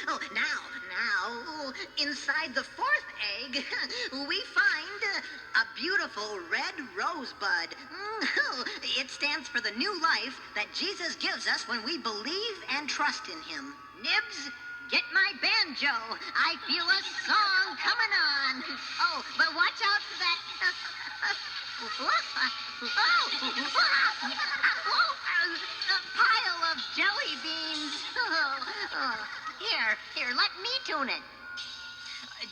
Oh, now, inside the fourth egg, we find a beautiful red rosebud. It stands for the new life that Jesus gives us when we believe and trust in him. Nibs, get my banjo. I feel a song coming on. Oh, but watch out for that. Pile of jelly beans. Here, let me tune it.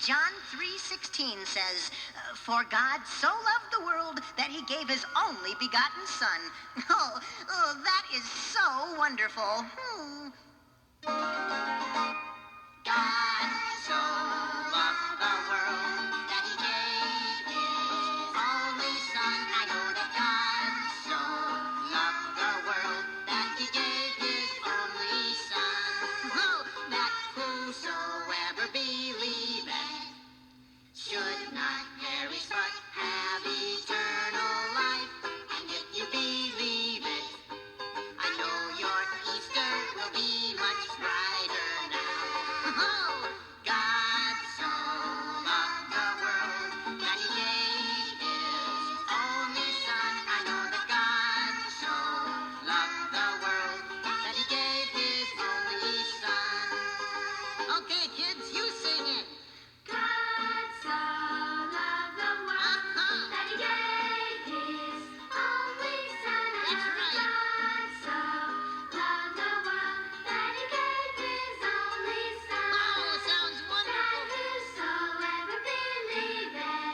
John 3:16 says, "For God so loved the world that he gave his only begotten Son." Oh, that is so wonderful. God so loved the world that he gave his only Son. I know that God so loved the world that he gave his only Son. Oh, that whosoever believeth should not perish but have eternal life. And if you believe it, I know your Easter will be much brighter now. Oh, God so loved the world that he gave his only Son. I know that God so loved the world that he gave his only Son. Okay, kids, you sing it. God so loved the world that he gave his only Son. That's right. God so loved the world that he gave his only Son. Oh, sounds That wonderful. whosoever believeth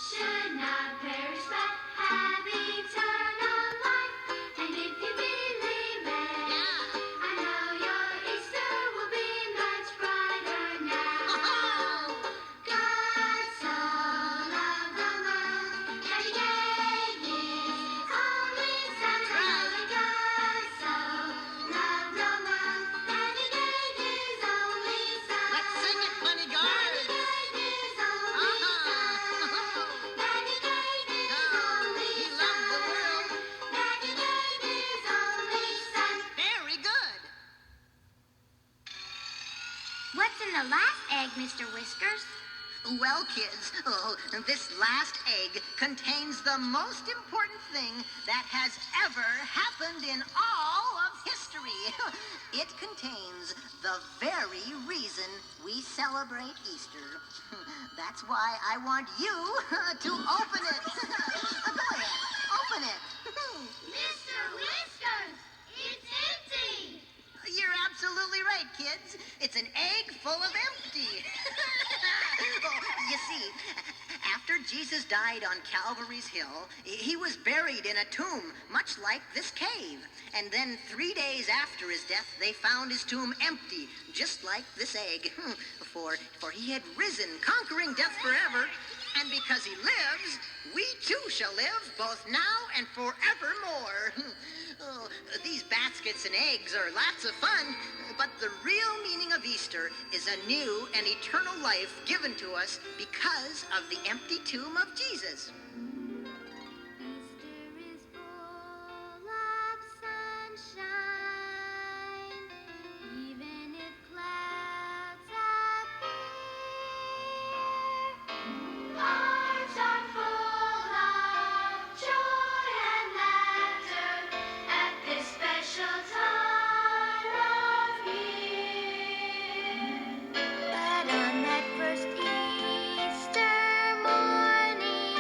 should not perish but have eternal life. And if you believe it, Yeah. I know your Easter will be much brighter now. Oh, God so loved the world that he gave his only Son. God so loved the world that he gave his only Son. let's sing it, Bunny That Guard. he gave his only Son. That he gave his only He Son. loved the world. That he gave his only Son. Very good. What's in the last egg, Mr. Whiskers? Well, kids, this last egg contains the most important thing that has ever happened in all of history. It contains the very reason we celebrate Easter. That's why I want you to open it. Go ahead, open it. Mr. Whiskers, it's empty. You're absolutely right, kids. It's an egg full of empty. You see, after Jesus died on Calvary's Hill, he was buried in a tomb, much like this cave. And then 3 days after his death, they found his tomb empty, just like this egg. For he had risen, conquering death forever. And because he lives, we too shall live, both now and forevermore. These baskets and eggs are lots of fun, but the real meaning of Easter is a new and eternal life given to us because of the empty tomb of Jesus. Easter is full of sunshine, even if clouds appear. Hearts are full of joy and laughter at this special time of year. But on that first Easter morning,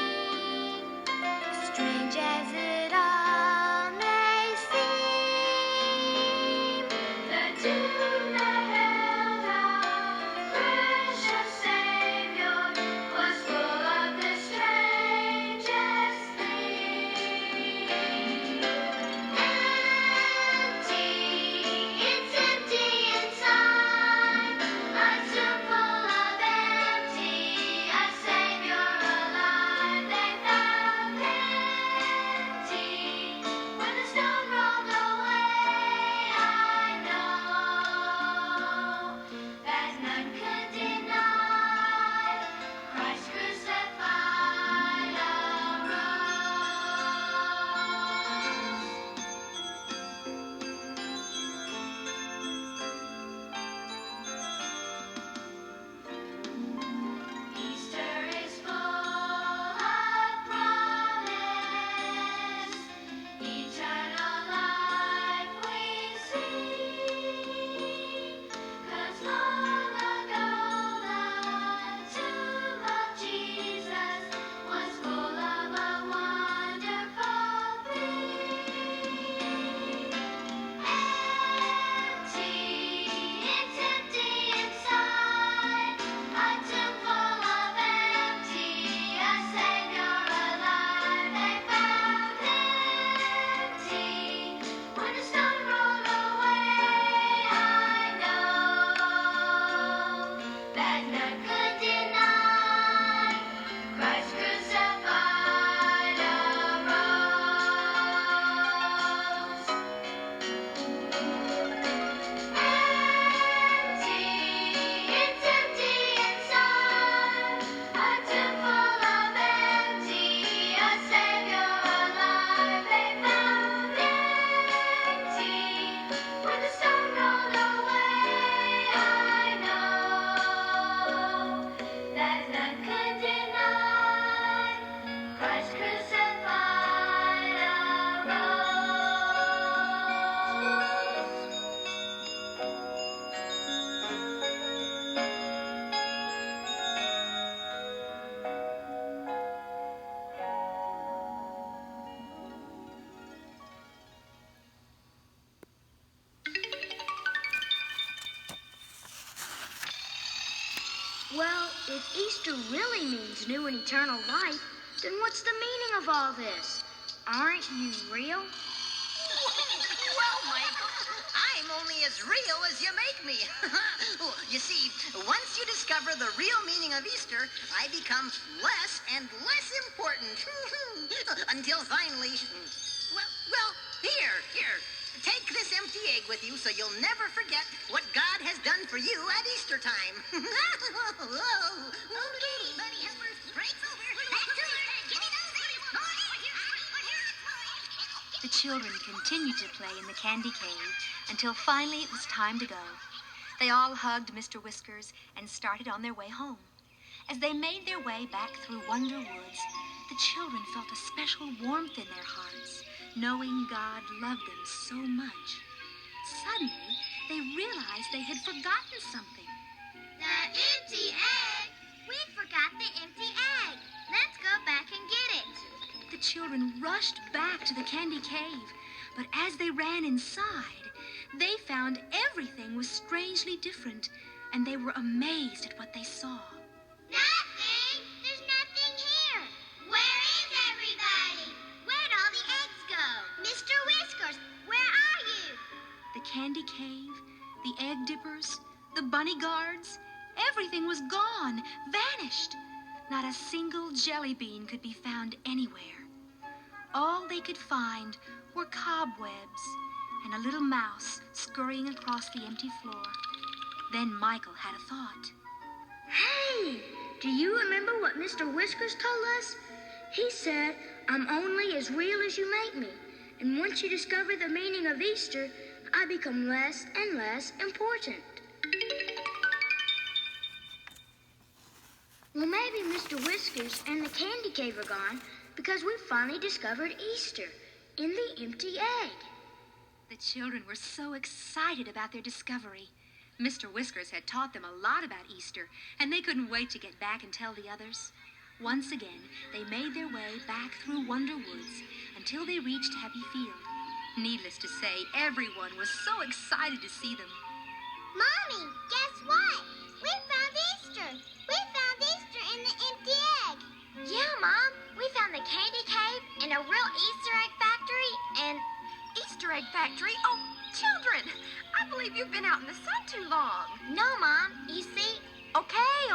Well, if Easter really means new and eternal life, then what's the meaning of all this? Aren't you real? Well, Michael, I'm only as real as you make me. You see, once you discover the real meaning of Easter, I become less and less important. Until finally, well, here. Take this empty egg with you so you'll never forget what God has done for you at Easter time. Okay, buddy helpers, break's over. Back to it. Give me those eggs. The children continued to play in the candy cave until finally it was time to go. They all hugged Mr. Whiskers and started on their way home. As they made their way back through Wonder Woods, the children felt a special warmth in their hearts, knowing God loved them so much. Suddenly, they realized they had forgotten something. The empty egg! We forgot the empty egg. Let's go back and get it. The children rushed back to the candy cave, but as they ran inside, they found everything was strangely different, and they were amazed at what they saw. Nothing! There's nothing here. Where is everybody? Where'd all the eggs go? Mr. Whiskers, where are you? The candy cave, the egg dippers, the bunny guards, everything was gone, vanished. Not a single jelly bean could be found anywhere. All they could find were cobwebs and a little mouse scurrying across the empty floor. Then Michael had a thought. Hey, do you remember what Mr. Whiskers told us? He said, I'm only as real as you make me. And once you discover the meaning of Easter, I become less and less important. Well, maybe Mr. Whiskers and the candy cave are gone because we finally discovered Easter in the empty egg. The children were so excited about their discovery. Mr. Whiskers had taught them a lot about Easter, and they couldn't wait to get back and tell the others. Once again, they made their way back through Wonder Woods until they reached Happy Field. Needless to say, everyone was so excited to see them. Mommy, guess what? We found Easter. We found Easter in the empty egg. Yeah, Mom. We found the candy cave and a real Easter egg factory and... Easter egg factory? Oh, children, I believe you've been out in the sun too long. No, Mom. You see... Okay.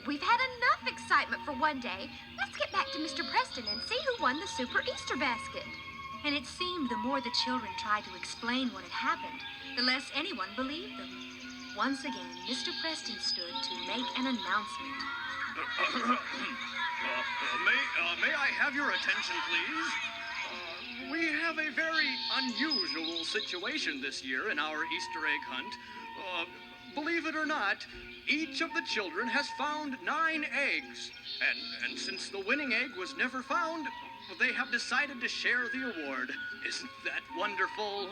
We've had enough excitement for one day. Let's get back to Mr. Preston and see who won the Super Easter basket. And it seemed the more the children tried to explain what had happened, the less anyone believed them. Once again, Mr. Preston stood to make an announcement. May I have your attention, please? We have a very unusual situation this year in our Easter egg hunt. Believe it or not, each of the children has found 9 eggs. And since the winning egg was never found, they have decided to share the award. Isn't that wonderful?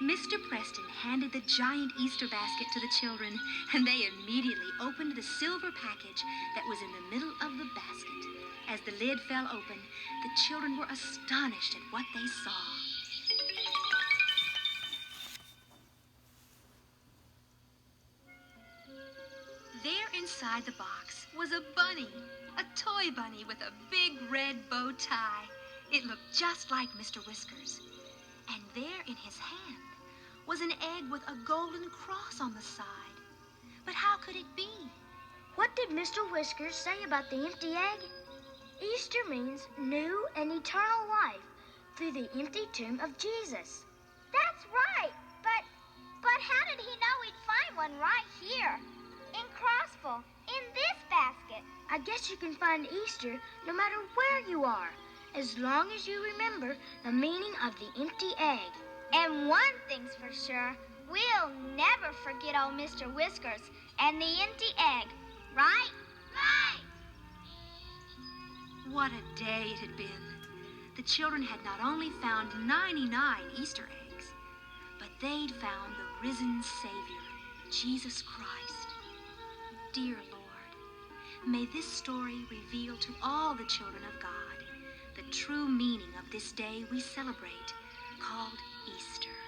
Mr. Preston handed the giant Easter basket to the children, and they immediately opened the silver package that was in the middle of the basket. As the lid fell open, the children were astonished at what they saw. There inside the box was a bunny, a toy bunny with a big red bow tie. It looked just like Mr. Whiskers. And there in his hand was an egg with a golden cross on the side. But how could it be? What did Mr. Whiskers say about the empty egg? Easter means new and eternal life through the empty tomb of Jesus. That's right. But how did he know we'd find one right here? In Crossville, in this basket. I guess you can find Easter no matter where you are, as long as you remember the meaning of the empty egg. And one thing's for sure, we'll never forget old Mr. Whiskers and the empty egg, right? Right! What a day it had been. The children had not only found 99 Easter eggs, but they'd found the risen Savior, Jesus Christ. Dear Lord, may this story reveal to all the children of God the true meaning of this day we celebrate, called Easter.